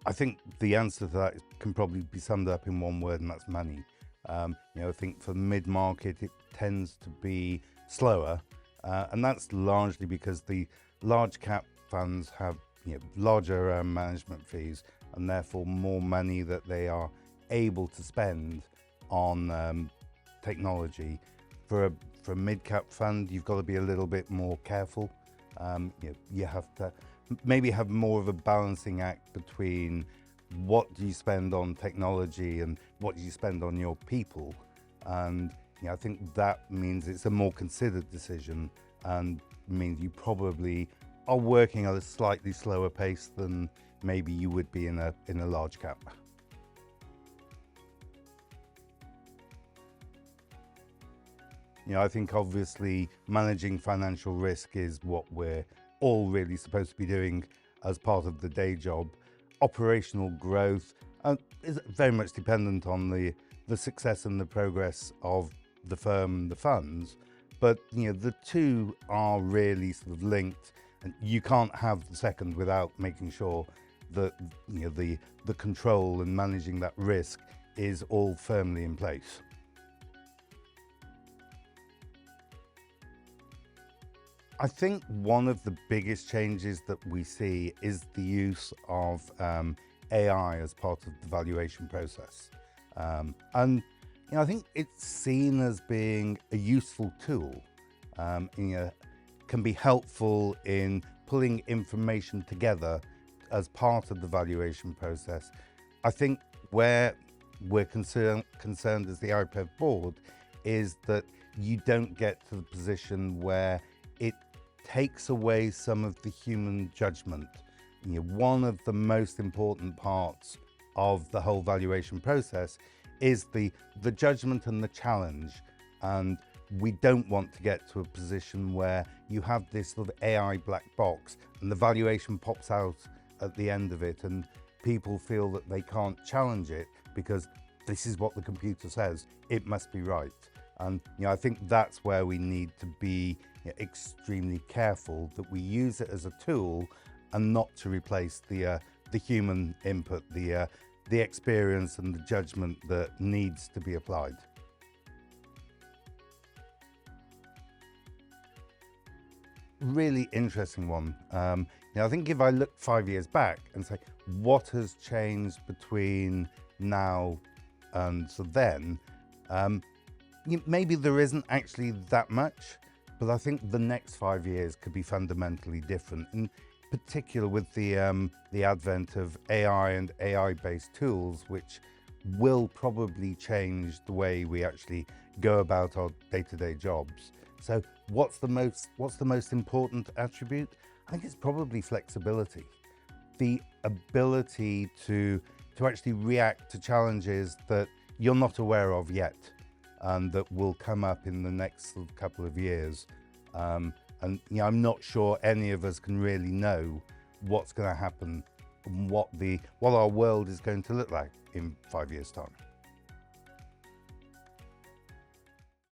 I think the answer to that can probably be summed up in one word, and that's money. I think for mid-market, it tends to be slower, and that's largely because the large cap funds have larger management fees, and therefore more money that they are able to spend on technology. For a mid-cap fund, you've got to be a little bit more careful. You have to maybe have more of a balancing act between what do you spend on technology and what do you spend on your people. And I think that means it's a more considered decision, and means you probably are working at a slightly slower pace than maybe you would be in a large cap. I think obviously managing financial risk is what we're all really supposed to be doing as part of the day job. Operational growth is very much dependent on the success and the progress of the firm, the funds, but the two are really sort of linked, and you can't have the second without making sure that the control and managing that risk is all firmly in place. I think one of the biggest changes that we see is the use of AI as part of the valuation process. And I think it's seen as being a useful tool. Can be helpful in pulling information together as part of the valuation process. I think where we're concerned as the IPEV board is that you don't get to the position where it takes away some of the human judgment. One of the most important parts of the whole valuation process is the judgment and the challenge. And we don't want to get to a position where you have this sort of AI black box and the valuation pops out at the end of it and people feel that they can't challenge it because this is what the computer says, it must be right. And I think that's where we need to be extremely careful that we use it as a tool and not to replace the human input, the experience and the judgment that needs to be applied. Really interesting one. I think if I look 5 years back and say, what has changed between now and so then, maybe there isn't actually that much, but I think the next 5 years could be fundamentally different, in particular with the advent of AI and AI-based tools, which will probably change the way we actually go about our day-to-day jobs. So what's the most important attribute? I think it's probably flexibility. The ability to actually react to challenges that you're not aware of yet, and that will come up in the next sort of couple of years. And I'm not sure any of us can really know what's going to happen and what our world is going to look like in 5 years' time.